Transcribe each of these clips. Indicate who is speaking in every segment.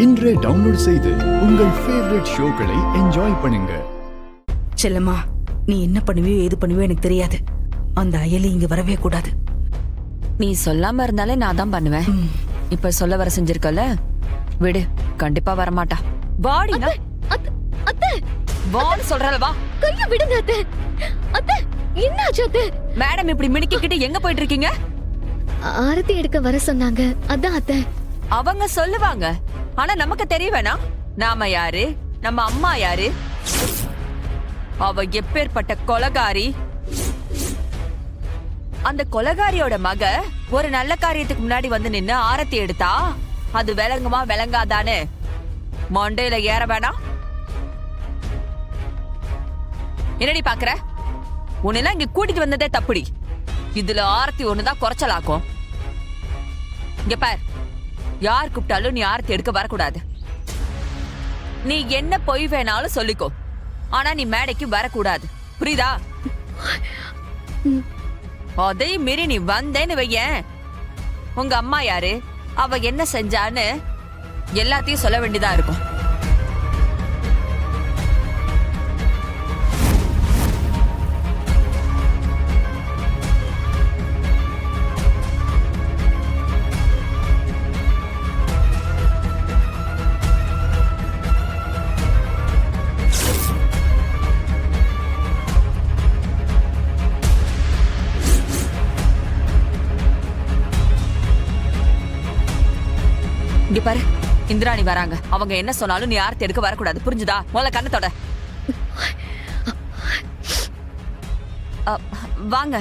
Speaker 1: இன்றே டவுன்லோட் செய்து உங்கள் ஃபேவரட் ஷோக்களை என்ஜாய் பண்ணுங்க.
Speaker 2: செல்லம்மா, நீ என்ன பண்ணுவியோ ஏது பண்ணுவியோ எனக்கு தெரியாது. அந்த அயலி இங்க வரவே கூடாது.
Speaker 3: நீ சொல்லாம இருந்தாலே நான் தான் பண்ணுவேன். இப்ப சொல்ல வர செஞ்சிருக்கல, விடு, கண்டிப்பா வரமாட்டா. வாடினா
Speaker 4: அத்தை
Speaker 3: வான்னு சொல்றல, வா.
Speaker 4: கைய விடுங்க அத்தை. அத்தை என்னாச்சு அத்தை?
Speaker 3: மேடம் இப்படி மினிக்கிட்டு எங்க போயிட்டு இருக்கீங்க?
Speaker 4: ஆரத்தி எடுக்க வர சொன்னாங்க, அதான் அத்தை.
Speaker 3: அவங்க சொல்லுவாங்க, ஆனா நமக்கு தெரிய வேணாம் நாம யாரு, நம்ம அம்மா யாரு. அவ எப்பேற்பட்ட கொலகாரி. அந்த கொலகாரியோட மக ஒரு நல்ல காரியத்துக்கு முன்னாடி வந்து நின்னு ஆரத்தி எடுத்தா அது விளங்குமா விளங்காதானே மண்டையில ஏற வேணாம். என்னடி பாக்குற? உன்னெல்லாம் இங்க கூட்டிட்டு வந்ததே தப்புடி. இதுல ஆரத்தி ஒண்ணுதான் குறைச்சலாக்கும். இங்க பார், யார் கூப்பிட்டாலும் நீ ஆரத்தி எடுக்க வரக்கூடாது. நீ என்ன பொய் வேணாலும் சொல்லிக்கோ, ஆனா நீ மேடைக்கு வரக்கூடாது, புரியுதா? அதை மீறி நீ வந்தேன்னு வையேன், உங்க அம்மா யாரு, அவ என்ன செஞ்சான்னு எல்லாத்தையும் சொல்ல வேண்டியதா இருக்கும். இங்க பாரு, இந்திராணி வராங்க. அவங்க என்ன சொன்னாலும் நீ ஆரத்தி எடுக்க வரக்கூடாது, புரிஞ்சுதா? முதல்ல கண்ணத்தோட வாங்க.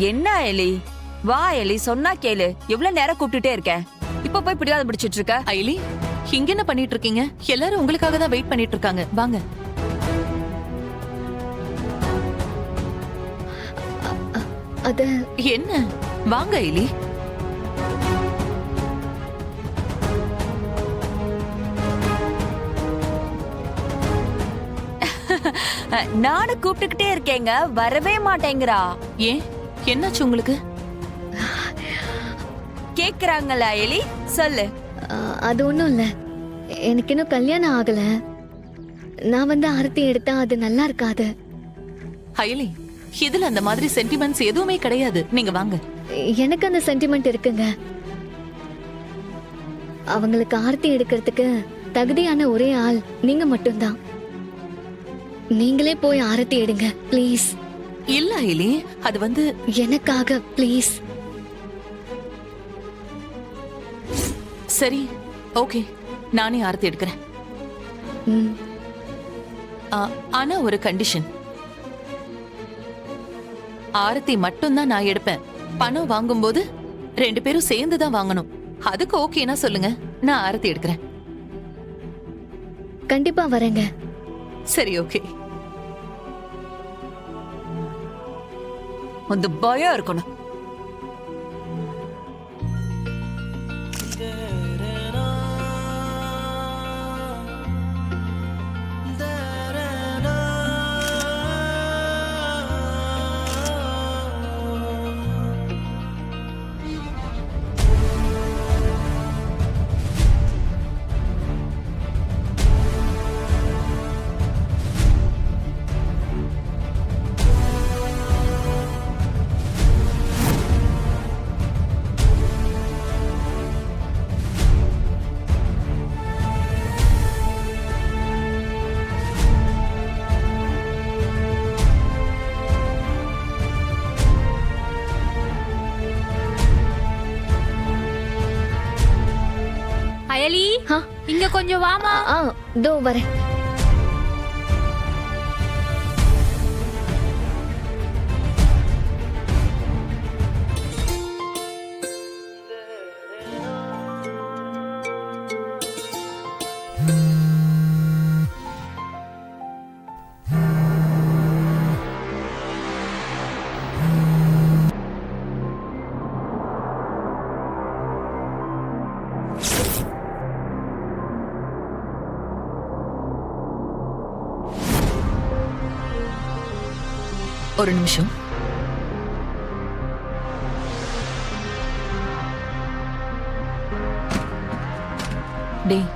Speaker 3: என்ன எலி, வா எலி, சொன்னா கேளு. எவ்வளவு நேரம் கூப்பிட்டுட்டே இருக்கேன், இப்ப போய் பிடிவாத பிடிச்சிட்டு இருக்க.
Speaker 5: ஐலி, இங்க என்ன பண்ணிட்டு இருக்கீங்க? எல்லாரும் உங்களுக்காக தான் வெயிட் பண்ணிட்டு இருக்காங்க, வாங்க.
Speaker 4: அத
Speaker 5: என்ன, வாங்க ஐலி.
Speaker 3: நானும் கூப்பிட்டுக்கிட்டே இருக்கேங்க, வரவே மாட்டேங்கிறா.
Speaker 5: ஏன், என்னாச்சு உங்களுக்கு?
Speaker 3: கேக்குறாங்களா எலி, சொல்லு.
Speaker 4: அது ஒண்ணும் இல்ல, எனக்கு இன்னும் கல்யாணம் ஆகல. நான் வந்து ஆரத்தி எடுத்தா அது நல்லா இருக்காது.
Speaker 5: ஐலி, இதுல அந்த மாதிரி சென்டிமெண்ட்ஸ் எதுவுமே கிடையாது, நீங்க வாங்க.
Speaker 4: எனக்கு அந்த சென்டிமெண்ட் இருக்குங்க. அவங்களுக்கு ஆரத்தி எடுக்கிறதுக்கு தகுதியான ஒரே ஆள் நீங்க மட்டும்தான். நீங்களே போய் ஆரத்தி எடுங்க ப்ளீஸ்.
Speaker 5: இல்ல ஐலி, அது வந்து
Speaker 4: எனக்காக ப்ளீஸ்.
Speaker 5: சரி, ஓகே, நானே ஆரத்தி எடுக்கிறேன். ஆனா ஒரு கண்டிஷன். ஆரத்தி மட்டும்தான் நான் எடுப்பேன். பணம் வாங்கும்போது 2 பேரும் சேர்ந்து தான் வாங்கணும். அதுக்கு ஓகேனா சொல்லுங்க, நான் ஆரத்தி எடுக்கிறேன்.
Speaker 4: கண்டிப்பா வரேங்க.
Speaker 5: சரி, ஓகே.
Speaker 3: அந்த பயம் இருக்கணும்.
Speaker 6: அயலி, இங்க கொஞ்சம் வாமா.
Speaker 4: தோ வரேன்.
Speaker 5: ஒரு நிமிஷம். டேய்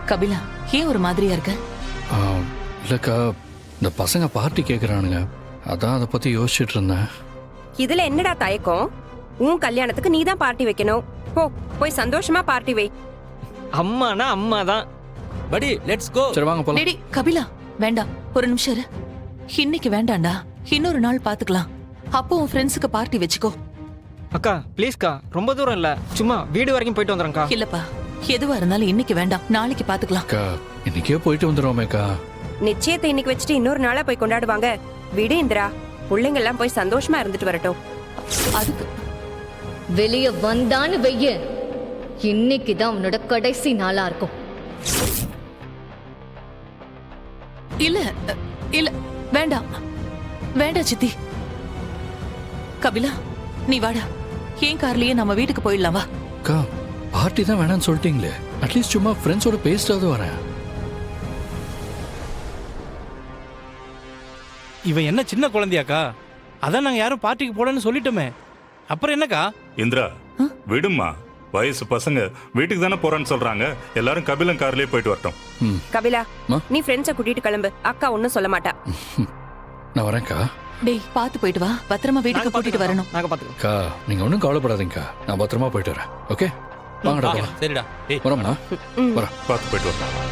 Speaker 5: கபிலா, ஏன் ஒரு மாதிரியா இருக்க?
Speaker 1: இல்லக்கா, இந்த பசங்க பார்ட்டி கேட்குறானுங்க, அதான் அதை பற்றி யோசிச்சுட்டு இருந்தேன்.
Speaker 7: இதுல என்னடா தயக்கம்? உன் கல்யாணத்துக்கு நீ தான் பார்ட்டி வைக்கணும். போ, போய் சந்தோஷமா பார்ட்டி வை.
Speaker 8: அம்மானா அம்மா தான். படி, லெட்ஸ் கோ.
Speaker 1: சரி வாங்க போலாம்.
Speaker 5: டேடி கபிலா, வேண்டாம், ஒரு நிமிஷம் இரு. இன்னைக்கு வேண்டாம்டா, இன்னொரு நாள் பாத்துக்கலாம். அப்போ உன் ஃப்ரெண்ட்ஸுக்கு பார்ட்டி வச்சுக்கோ.
Speaker 8: அக்கா ப்ளீஸ்க்கா, ரொம்ப தூரம் இல்ல, சும்மா வீடு வரைக்கும் போயிட்டு வந்துடுறேன்க்கா.
Speaker 5: இல்லப்பா, எதுவா இருந்தாலும் இன்னைக்கு வேண்டாம், நாளைக்கு பாத்துக்கலாம்.
Speaker 1: அக்கா, இன்னைக்கே போயிட்டு வந்துடுவோமேக்கா.
Speaker 7: நிச்சயத்தை இன்னைக்கு வச்சுட்டு இன்னொரு நாளா போய் கொண்டாடுவாங்க. விடு இந்திரா, பிள்ளைங்க எல்லாம் போய் சந்தோஷமா இருந்துட்டு வரட்டும்.
Speaker 5: அதுக்கு
Speaker 4: வெளிய வந்தான்னு வெய்ய, இன்னைக்கு தான் உன்னோட கடைசி நாளா இருக்கும்.
Speaker 5: இல்ல இல்ல, வேண்டாம் வேண்டாம் சித்தி. கபிலா, நீ வாடா, ஏன் கார்லயே நம்ம வீட்டுக்கு போயிடலாம் வா.
Speaker 1: அக்கா, பார்ட்டி தான் வேணாம்னு சொல்லிட்டீங்களே, அட்லீஸ்ட் சும்மா ஃப்ரெண்ட்ஸோட பேசிட்டாவது வரேன்.
Speaker 9: இவன் என்ன சின்ன குழந்தையாக்கா? அதான் நாங்க யாரும் பார்ட்டிக்கு போடன்னு சொல்லிட்டோமே, அப்புறம் என்னக்கா?
Speaker 10: இந்திரா, விடுமா, வயசு பசங்க வீட்டுக்கு தானே போறான்னு சொல்றாங்க. எல்லாரும் கபிலன் கார்லயே போயிட்டு வரட்டும்.
Speaker 7: கபிலா,
Speaker 1: அம்மா.
Speaker 7: நீ ஃப்ரெண்ட்ஸை கூட்டிட்டு கிளம்பு. அக்கா ஒன்னும் சொல்ல மாட்டா.
Speaker 1: நான் வரேன்க்கா.
Speaker 5: டேய் பாத்து போயிட்டு வா, பத்திரமா வீட்டுக்கு கூட்டிட்டு வரணும்.
Speaker 8: நாங்க பாத்துக்கோம்.
Speaker 1: அக்கா, நீங்க ஒன்றும் கவலைப்படாதீங்கக்கா, நான் பத்திரமா போயிட்டு வரேன். ஓகே, வாங்கடா போலாம்.
Speaker 9: சரிடா. ஏய்,
Speaker 1: வரோம்மா, வரேன்.
Speaker 10: பார்த்து போயிட்டு வரட்டும்.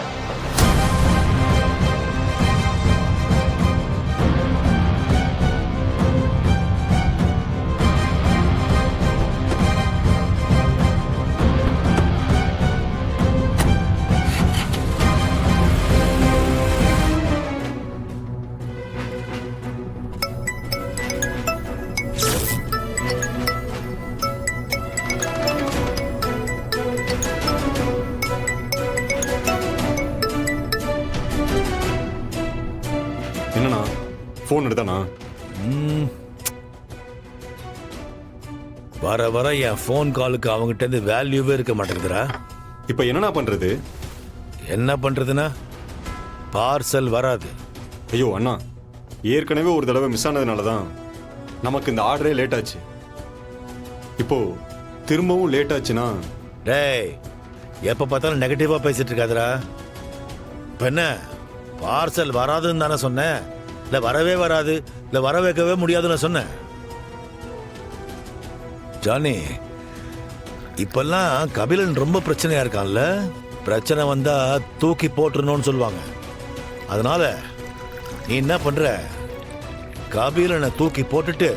Speaker 11: என்னண்ணா, ஃபோன் எடுத்தானா?
Speaker 12: வர வர என் ஃபோன் காலுக்கு அவங்ககிட்ட இருந்து வேல்யூவே இருக்க மாட்டேங்குதுடா.
Speaker 11: இப்போ என்னண்ணா பண்றது?
Speaker 12: என்ன பண்றதுன்னா, பார்சல் வராது.
Speaker 11: ஐயோ அண்ணா, ஏற்கனவே ஒரு தடவை மிஸ் ஆனதுனால தான் நமக்கு இந்த ஆர்டரே லேட் ஆச்சு. இப்போ திரும்பவும் லேட் ஆச்சுன்னா
Speaker 12: டேய், எப்ப பார்த்தாலும் நெகட்டிவா பேசிட்டு இருக்காதடா. இப்ப என்ன, பார்சல் வராதுன்னு தானே சொன்னேன்? இல்ல வரவே வராது, இல்ல வர வைக்கவே முடியாதுன்னு சொன்னேன். ஜானி, இப்பெல்லாம் கபிலன் ரொம்ப பிரச்சனையா இருக்கான்ல. பிரச்சனை வந்தா தூக்கி போட்டுருணும்னு சொல்லுவாங்க. அதனால நீ என்ன பண்ற, கபிலனை தூக்கி போட்டுட்டு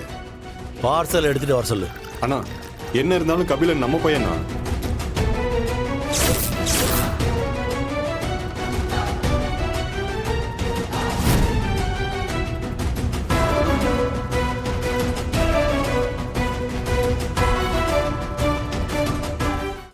Speaker 12: பார்சல் எடுத்துட்டு வர சொல்லு.
Speaker 11: அண்ணா, என்ன இருந்தாலும் கபிலன் நம்ம பையனா?